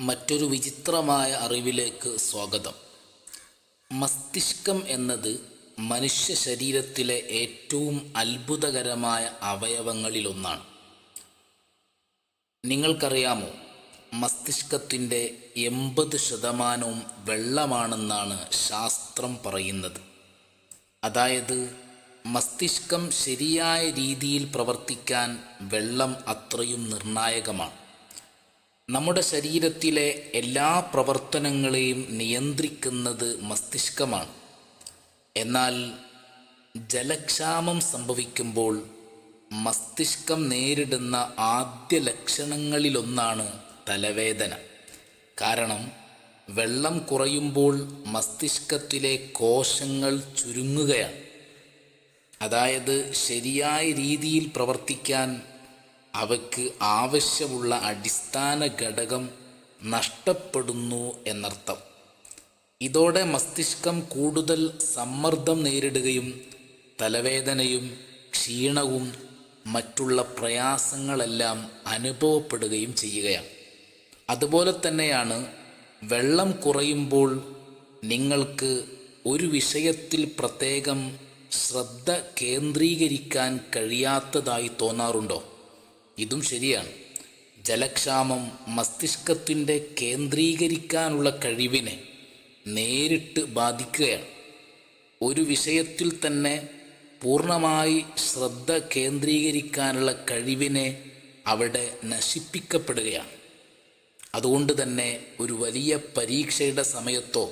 മറ്റൊരു വിചിത്രമായ അറിവിലേക്ക് സ്വാഗതം. മസ്തിഷ്കം എന്നത് മനുഷ്യ ശരീരത്തിലെ ഏറ്റവും അത്ഭുതകരമായ അവയവങ്ങളിലൊന്നാണ്. നിങ്ങൾക്കറിയാമോ, മസ്തിഷ്കത്തിൻ്റെ 80% വെള്ളമാണെന്നാണ് ശാസ്ത്രം പറയുന്നത്. അതായത് മസ്തിഷ്കം ശരിയായ രീതിയിൽ പ്രവർത്തിക്കാൻ വെള്ളം അത്രയും നിർണായകമാണ്. നമ്മുടെ ശരീരത്തിലെ എല്ലാ പ്രവർത്തനങ്ങളെയും നിയന്ത്രിക്കുന്നത് മസ്തിഷ്കമാണ്. എന്നാൽ ജലക്ഷാമം സംഭവിക്കുമ്പോൾ മസ്തിഷ്കം നേരിടുന്ന ആദ്യ ലക്ഷണങ്ങളിലൊന്നാണ് തലവേദന. കാരണം വെള്ളം കുറയുമ്പോൾ മസ്തിഷ്കത്തിലെ കോശങ്ങൾ ചുരുങ്ങുകയാണ്. അതായത് ശരിയായ രീതിയിൽ പ്രവർത്തിക്കാൻ അവയ്ക്ക് ആവശ്യമുള്ള അടിസ്ഥാന ഘടകം നഷ്ടപ്പെടുന്നു എന്നർത്ഥം. ഇതോടെ മസ്തിഷ്കം കൂടുതൽ സമ്മർദ്ദം നേരിടുകയും തലവേദനയും ക്ഷീണവും മറ്റുള്ള പ്രയാസങ്ങളെല്ലാം അനുഭവപ്പെടുകയും ചെയ്യുകയാണ്. അതുപോലെ തന്നെയാണ് വെള്ളം കുറയുമ്പോൾ നിങ്ങൾക്ക് ഒരു വിഷയത്തിൽ പ്രത്യേകം ശ്രദ്ധ കേന്ദ്രീകരിക്കാൻ കഴിയാത്തതായി തോന്നാറുണ്ടോ? ഇതും ശരിയാണ്. ജലക്ഷാമം മസ്തിഷ്കത്തിൻ്റെ കേന്ദ്രീകരിക്കാനുള്ള കഴിവിനെ നേരിട്ട് ബാധിക്കുകയാണ്. ഒരു വിഷയത്തിൽ തന്നെ പൂർണ്ണമായി ശ്രദ്ധ കേന്ദ്രീകരിക്കാനുള്ള കഴിവിനെ അവിടെ നശിപ്പിക്കപ്പെടുകയാണ്. അതുകൊണ്ട് തന്നെ ഒരു വലിയ പരീക്ഷയുടെ സമയത്തോ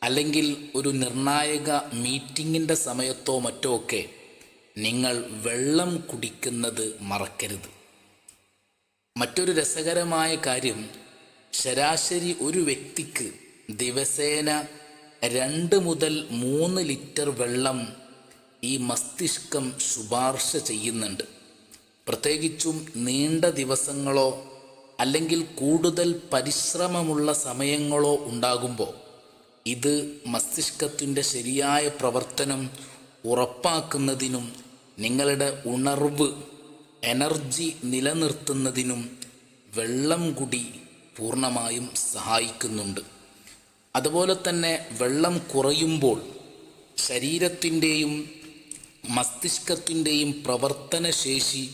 അല്ലെങ്കിൽ ഒരു നിർണായക മീറ്റിങ്ങിൻ്റെ സമയത്തോ മറ്റോ ഒക്കെ നിങ്ങൾ വെള്ളം കുടിക്കുന്നത് മറക്കരുത്. മറ്റൊരു രസകരമായ കാര്യം, ശരാശരി ഒരു വ്യക്തിക്ക് ദിവസേന 2 മുതൽ 3 ലിറ്റർ വെള്ളം ഈ മസ്തിഷ്കം ശുപാർശ ചെയ്യുന്നുണ്ട്. പ്രത്യേകിച്ചും നീണ്ട ദിവസങ്ങളോ അല്ലെങ്കിൽ കൂടുതൽ പരിശ്രമമുള്ള സമയങ്ങളോ ഉണ്ടാകുമ്പോൾ ഇത് മസ്തിഷ്കത്തിൻ്റെ ശരിയായ പ്രവർത്തനം ഉറപ്പാക്കുന്നതിനും നിങ്ങളുടെ ഉണർവ് എനർജി നിലനിർത്തുന്നതിനും വെള്ളം കുടി പൂർണ്ണമായും സഹായിക്കുന്നുണ്ട്. അതുപോലെ തന്നെ വെള്ളം കുറയുമ്പോൾ ശരീരത്തിൻ്റെയും മസ്തിഷ്കത്തിൻ്റെയും പ്രവർത്തനശേഷി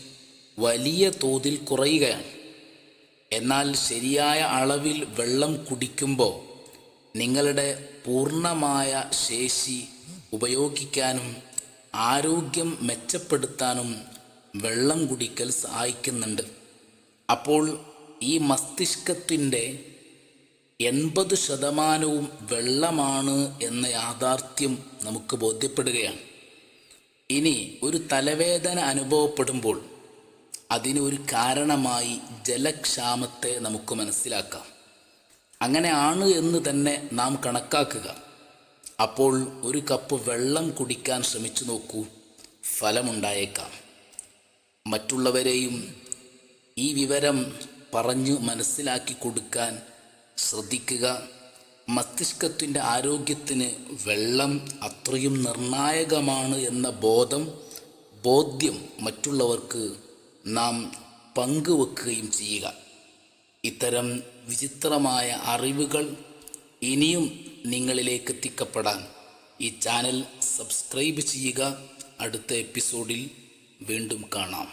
വലിയ തോതിൽ കുറയുകയാണ്. എന്നാൽ ശരിയായ അളവിൽ വെള്ളം കുടിക്കുമ്പോൾ നിങ്ങളുടെ പൂർണ്ണമായ ശേഷി ഉപയോഗിക്കാനും ആരോഗ്യം മെച്ചപ്പെടുത്താനും വെള്ളം കുടിക്കൽ സഹായിക്കുന്നുണ്ട്. അപ്പോൾ ഈ മസ്തിഷ്കത്തിൻ്റെ 80% വെള്ളമാണ് എന്ന യാഥാർത്ഥ്യം നമുക്ക് ബോധ്യപ്പെടുകയാണ്. ഇനി ഒരു തലവേദന അനുഭവപ്പെടുമ്പോൾ അതിന് ഒരു കാരണമായി ജലക്ഷാമത്തെ നമുക്ക് മനസ്സിലാക്കാം. അങ്ങനെയാണ് എന്ന് തന്നെ നാം കണക്കാക്കുക. അപ്പോൾ ഒരു കപ്പ് വെള്ളം കുടിക്കാൻ ശ്രമിച്ചു നോക്കൂ, ഫലമുണ്ടായേക്കാം. മറ്റുള്ളവരെയും ഈ വിവരം പറഞ്ഞു മനസ്സിലാക്കി കൊടുക്കാൻ ശ്രദ്ധിക്കുക. മസ്തിഷ്കത്തിൻ്റെ ആരോഗ്യത്തിന് വെള്ളം അത്രയും നിർണായകമാണ് എന്ന ബോധ്യം മറ്റുള്ളവർക്ക് നാം പങ്കുവെക്കുകയും ചെയ്യുക. ഇത്തരം വിചിത്രമായ അറിവുകൾ ഇനിയും നിങ്ങളിലേക്ക് എത്തിക്കപ്പെടാൻ ഈ ചാനൽ സബ്സ്ക്രൈബ് ചെയ്യുക. അടുത്ത എപ്പിസോഡിൽ വീണ്ടും കാണാം.